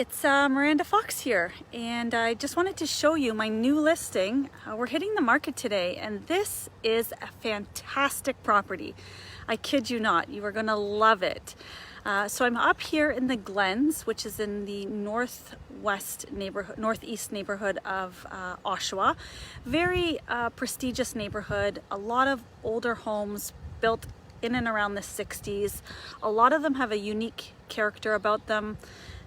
It's Miranda Fox here, and I just wanted to show you my new listing. We're hitting the market today, and this is a fantastic property. I kid you not, you are gonna love it. So I'm up here in the Glens, which is in the northeast neighborhood of Oshawa. Very prestigious neighborhood, a lot of older homes built in and around the 60s. A lot of them have a unique character about them.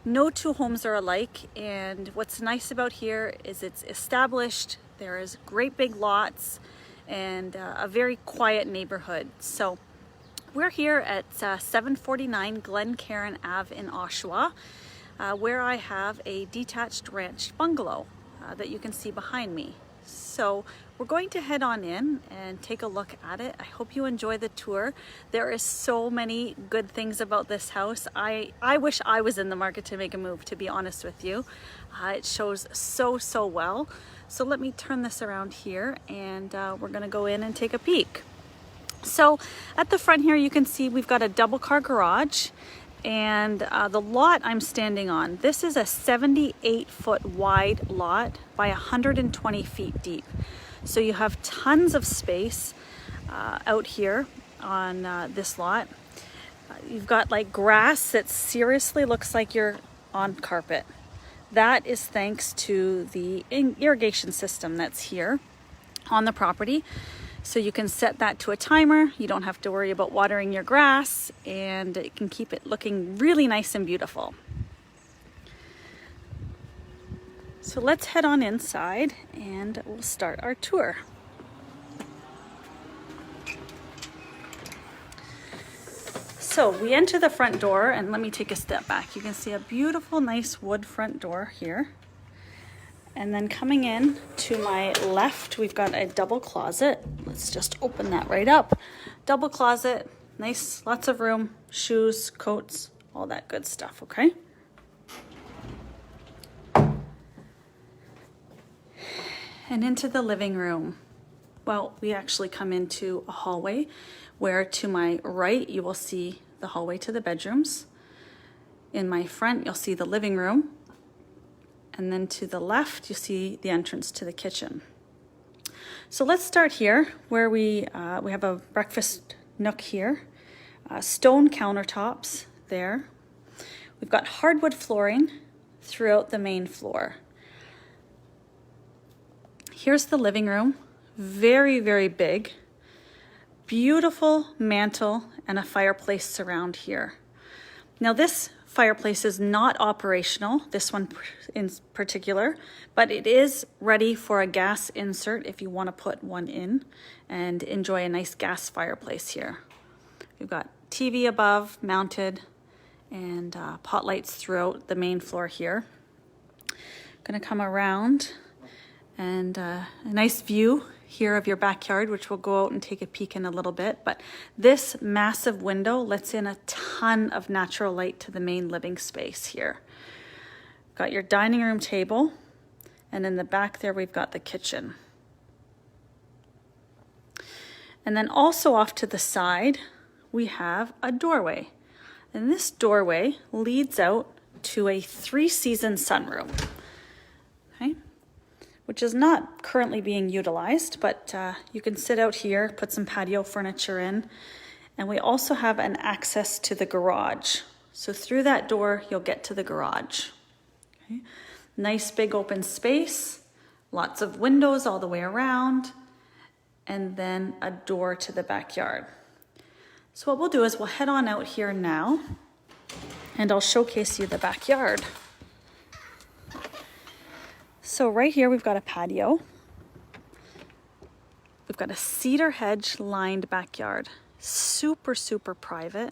No two homes are alike, and what's nice about here is it's established. There is great big lots and a very quiet neighborhood. So we're here at 749 Glencairn Ave in Oshawa, where I have a detached ranch bungalow that you can see behind me. So we're going to head on in and take a look at it. I hope you enjoy the tour. There is so many good things about this house. I wish I was in the market to make a move, to be honest with you. It shows so well. So let me turn this around here, and we're gonna go in and take a peek. So at the front here, you can see we've got a double car garage, and the lot I'm standing on, this is a 78-foot wide lot by 120 feet deep. So you have tons of space out here on this lot. You've got like grass that seriously looks like you're on carpet. That is thanks to the irrigation system that's here on the property. So you can set that to a timer. You don't have to worry about watering your grass, and it can keep it looking really nice and beautiful. So let's head on inside and we'll start our tour. So we enter the front door, and let me take a step back. You can see a beautiful, nice wood front door here. And then coming in to my left, we've got a double closet. Let's just open that right up. Double closet, nice, lots of room, shoes, coats, all that good stuff, okay? And into the living room. Well, we actually come into a hallway where to my right, you will see the hallway to the bedrooms. In my front, you'll see the living room. And then to the left, you see the entrance to the kitchen. So let's start here where we have a breakfast nook here, stone countertops there. We've got hardwood flooring throughout the main floor. Here's the living room, very big, beautiful mantle and a fireplace surround here. Now this fireplace is not operational, this one in particular, but it is ready for a gas insert if you want to put one in and enjoy a nice gas fireplace here. We've got TV above mounted and pot lights throughout the main floor here. Gonna come around, and a nice view here of your backyard, which we'll go out and take a peek in a little bit. But this massive window lets in a ton of natural light to the main living space here. Got your dining room table, and in the back there we've got the kitchen. And then also off to the side we have a doorway, and this doorway leads out to a 3-season sunroom, okay, which is not currently being utilized, but you can sit out here, put some patio furniture in, and we also have an access to the garage. So through that door, you'll get to the garage. Okay. Nice big open space, lots of windows all the way around, and then a door to the backyard. So what we'll do is we'll head on out here now, and I'll showcase you the backyard. So right here we've got a patio. We've got a cedar hedge lined backyard. Super private.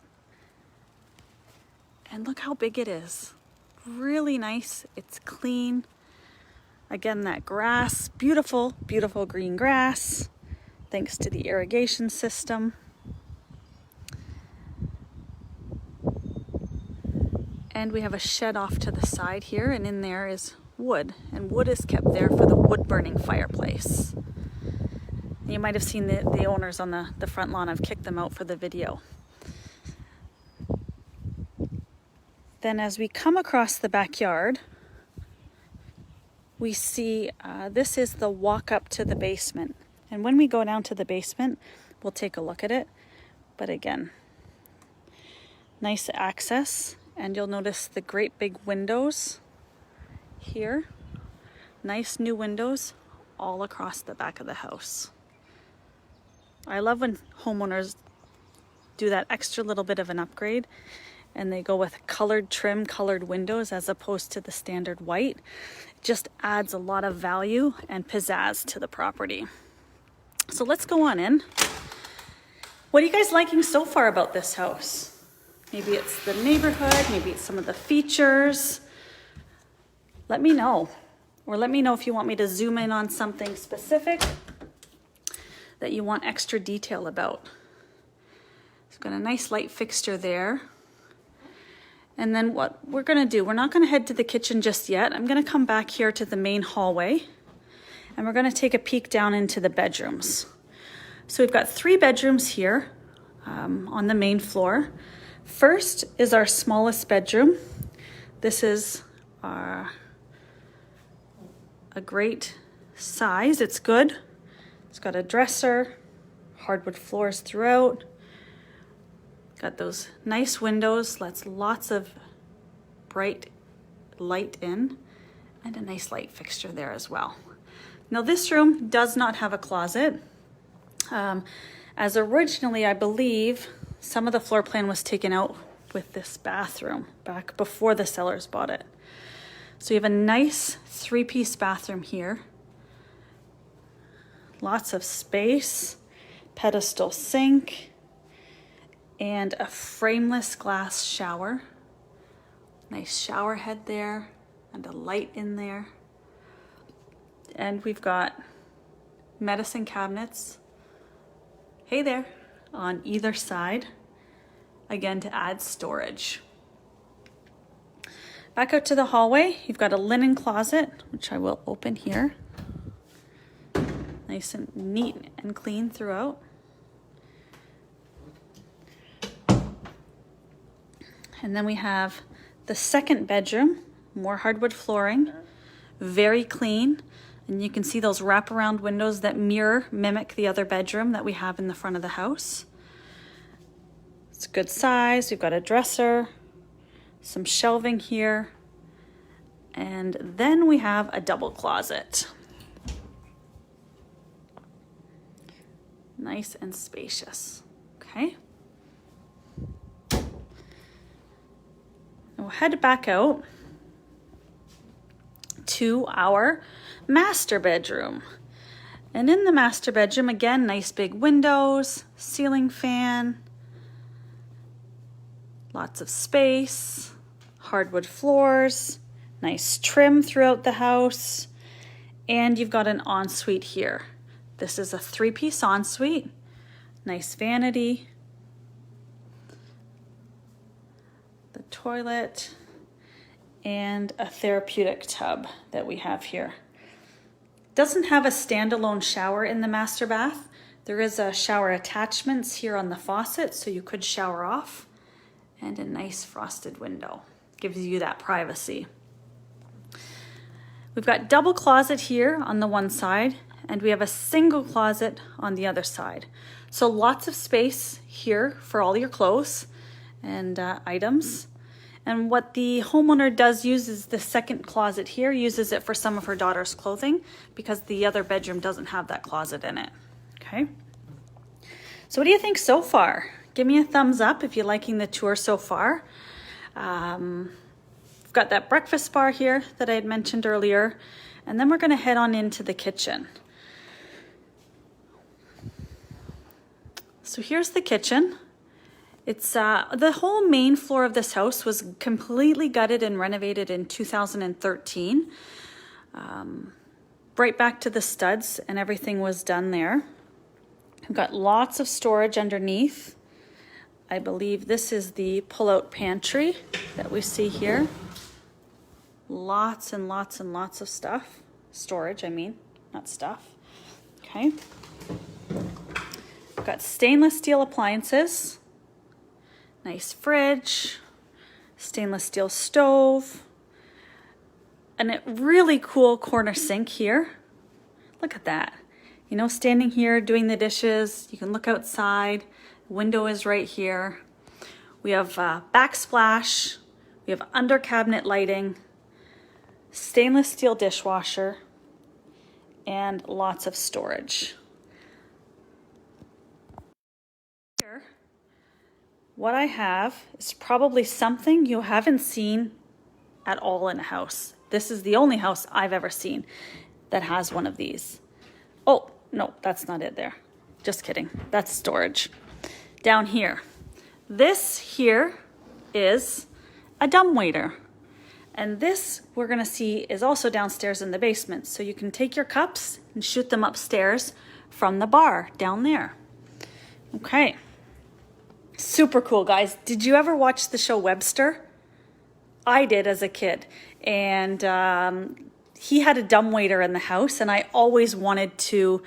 And look how big it is. Really nice. It's clean. Again, that grass, beautiful green grass, thanks to the irrigation system. And we have a shed off to the side here, and in there is wood, and wood is kept there for the wood burning fireplace. You might have seen the owners on the front lawn. I've kicked them out for the video. Then as we come across the backyard, we see this is the walk up to the basement. And when we go down to the basement, we'll take a look at it. But again, nice access. And you'll notice the great big windows here. Nice new windows all across the back of the house. I love when homeowners do that extra little bit of an upgrade and they go with colored trim, colored windows as opposed to the standard white. It just adds a lot of value and pizzazz to the property. So let's go on in. What are you guys liking so far about this house? Maybe it's the neighborhood, maybe it's some of the features. Let me know. Or let me know if you want me to zoom in on something specific that you want extra detail about. It's got a nice light fixture there. And then what we're gonna do, we're not gonna head to the kitchen just yet. I'm gonna come back here to the main hallway and we're gonna take a peek down into the bedrooms. So we've got 3 bedrooms here on the main floor. First is our smallest bedroom. This is a great size, it's good. It's got a dresser, hardwood floors throughout. Got those nice windows, lets lots of bright light in, and a nice light fixture there as well. Now this room does not have a closet. As originally, I believe, some of the floor plan was taken out with this bathroom back before the sellers bought it. So you have a nice 3-piece bathroom here. Lots of space, pedestal sink, and a frameless glass shower. Nice shower head there and a light in there. And we've got medicine cabinets, hey there, on either side, again to add storage. Back out to the hallway, you've got a linen closet, which I will open here. Nice and neat and clean throughout. And then we have the second bedroom, more hardwood flooring, very clean. And you can see those wraparound windows that mimic the other bedroom that we have in the front of the house. It's a good size. We've got a dresser, some shelving here, and then we have a double closet. Nice and spacious, okay? We'll head back out to our master bedroom. And in the master bedroom, again, nice big windows, ceiling fan, lots of space, hardwood floors, nice trim throughout the house, and you've got an ensuite here. This is a 3-piece ensuite, nice vanity, the toilet, and a therapeutic tub that we have here. Doesn't have a standalone shower in the master bath. There is a shower attachments here on the faucet, so you could shower off, and a nice frosted window. Gives you that privacy. We've got double closet here on the one side, and we have a single closet on the other side. So lots of space here for all your clothes and items. And what the homeowner does use is the second closet here, uses it for some of her daughter's clothing because the other bedroom doesn't have that closet in it, okay? So what do you think so far? Give me a thumbs up if you're liking the tour so far. We've got that breakfast bar here that I had mentioned earlier, and then we're gonna head on into the kitchen. So here's the kitchen. It's the whole main floor of this house was completely gutted and renovated in 2013. Right back to the studs and everything was done there. We've got lots of storage underneath. I believe this is the pull-out pantry that we see here. Lots and lots and lots of stuff. Storage, I mean, not stuff. Okay. We've got stainless steel appliances. Nice fridge, stainless steel stove, and a really cool corner sink here. Look at that. You know, standing here doing the dishes, you can look outside. The window is right here. We have backsplash. We have under cabinet lighting, stainless steel dishwasher, and lots of storage. Here, what I have is probably something you haven't seen at all in a house. This is the only house I've ever seen that has one of these. Oh, no, that's not it there. Just kidding. That's storage. Down here. This here is a dumbwaiter. And this we're gonna see is also downstairs in the basement. So you can take your cups and shoot them upstairs from the bar down there. Okay. Super cool, guys. Did you ever watch the show Webster? I did as a kid. And he had a dumbwaiter in the house, and I always wanted to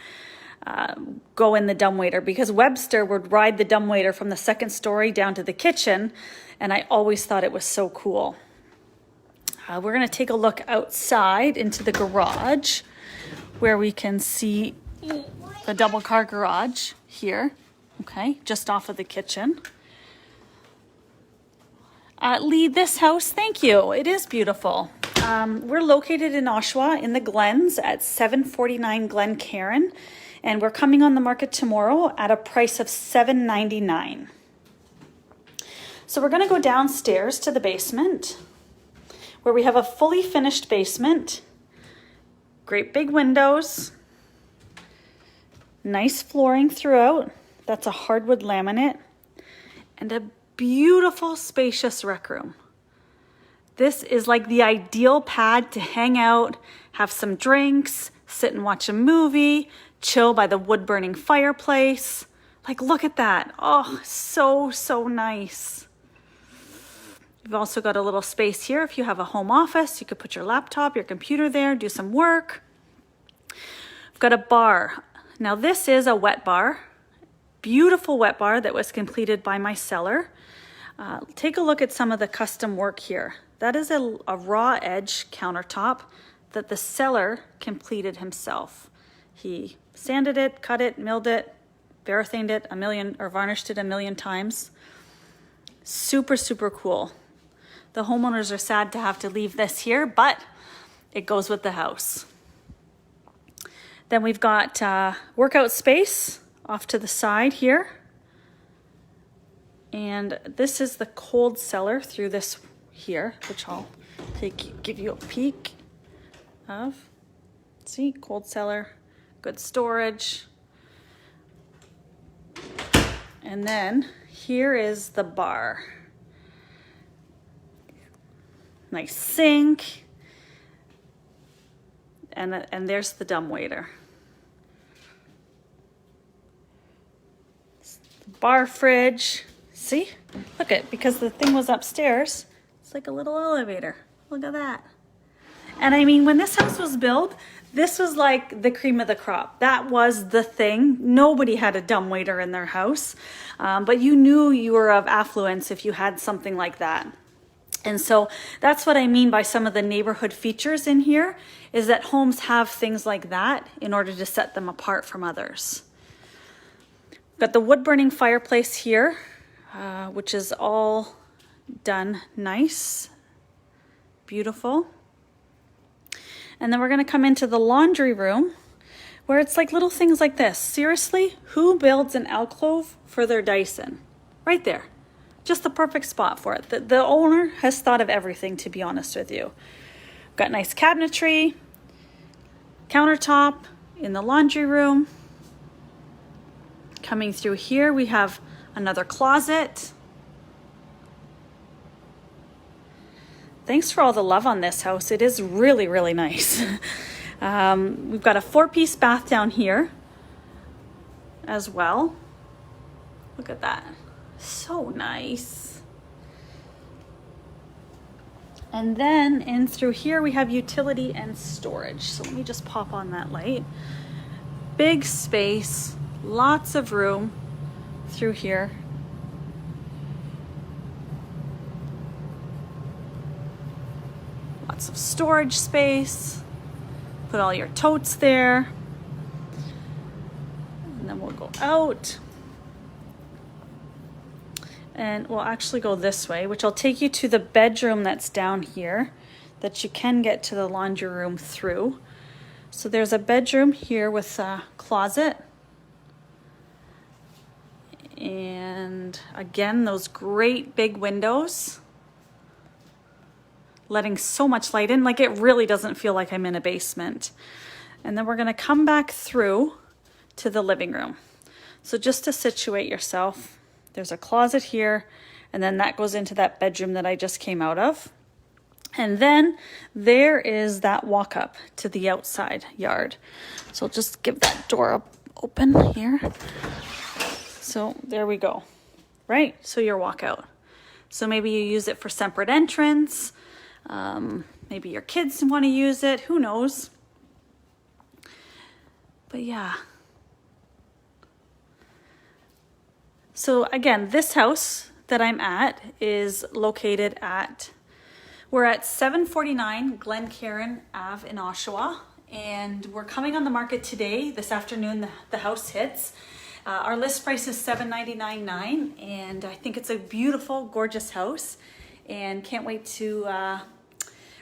go in the dumbwaiter because Webster would ride the dumbwaiter from the second story down to the kitchen, and I always thought it was so cool. We're going to take a look outside into the garage where we can see the double car garage here, okay, just off of the kitchen. Lee, this house, thank you. It is beautiful. We're located in Oshawa in the Glens at 749 Glencairn, and we're coming on the market tomorrow at a price of $799. So we're going to go downstairs to the basement where we have a fully finished basement, great big windows, nice flooring throughout. That's a hardwood laminate, and a beautiful spacious rec room. This is like the ideal pad to hang out, have some drinks, sit and watch a movie, chill by the wood burning fireplace. Like, look at that. Oh, so, so nice. You've also got a little space here. If you have a home office, you could put your laptop, your computer there, do some work. We've got a bar. Now this is a wet bar. Beautiful wet bar that was completed by my seller. Take a look at some of the custom work here. That is a raw edge countertop that the seller completed himself. He sanded it, cut it, milled it, barathaned it varnished it a million times. Super, super cool. The homeowners are sad to have to leave this here, but it goes with the house. Then we've got workout space off to the side here. And this is the cold cellar through this here, which I'll give you a peek of. See, cold cellar, good storage. And then here is the bar. Nice sink. And there's the dumbwaiter. Bar fridge. See? Look at, because the thing was upstairs, it's like a little elevator. Look at that. And I mean, when this house was built, this was like the cream of the crop. That was the thing. Nobody had a dumbwaiter in their house, but you knew you were of affluence if you had something like that. And so that's what I mean by some of the neighborhood features in here, is that homes have things like that in order to set them apart from others. Got the wood burning fireplace here, which is all done nice, beautiful. And then we're gonna come into the laundry room where it's like little things like this. Seriously, who builds an alcove for their Dyson? Right there, just the perfect spot for it. The owner has thought of everything, to be honest with you. Got nice cabinetry, countertop in the laundry room. Coming through here, we have another closet. Thanks for all the love on this house. It is really, really nice. We've got a 4-piece bath down here as well. Look at that. So nice. And then in through here, we have utility and storage. So let me just pop on that light. Big space, lots of room through here. Lots of storage space. Put all your totes there. And then we'll go out. And we'll actually go this way, which will take you to the bedroom that's down here that you can get to the laundry room through. So there's a bedroom here with a closet. And again, those great big windows, letting so much light in, like it really doesn't feel like I'm in a basement. And then we're gonna come back through to the living room. So just to situate yourself, there's a closet here, and then that goes into that bedroom that I just came out of. And then there is that walk up to the outside yard. So I'll just give that door open here. So there we go, right? So your walkout. So maybe you use it for separate entrance. Maybe your kids want to use it, who knows? But yeah. So again, this house that I'm at is located at, we're at 749 Glencairn Ave in Oshawa, and we're coming on the market today. This afternoon, the house hits. Our list price is $799,900, and I think it's a beautiful, gorgeous house, and can't wait to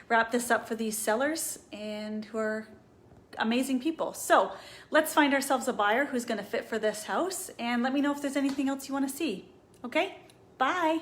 wrap this up for these sellers and who are amazing people. So let's find ourselves a buyer who's going to fit for this house, and let me know if there's anything else you want to see. Okay, bye.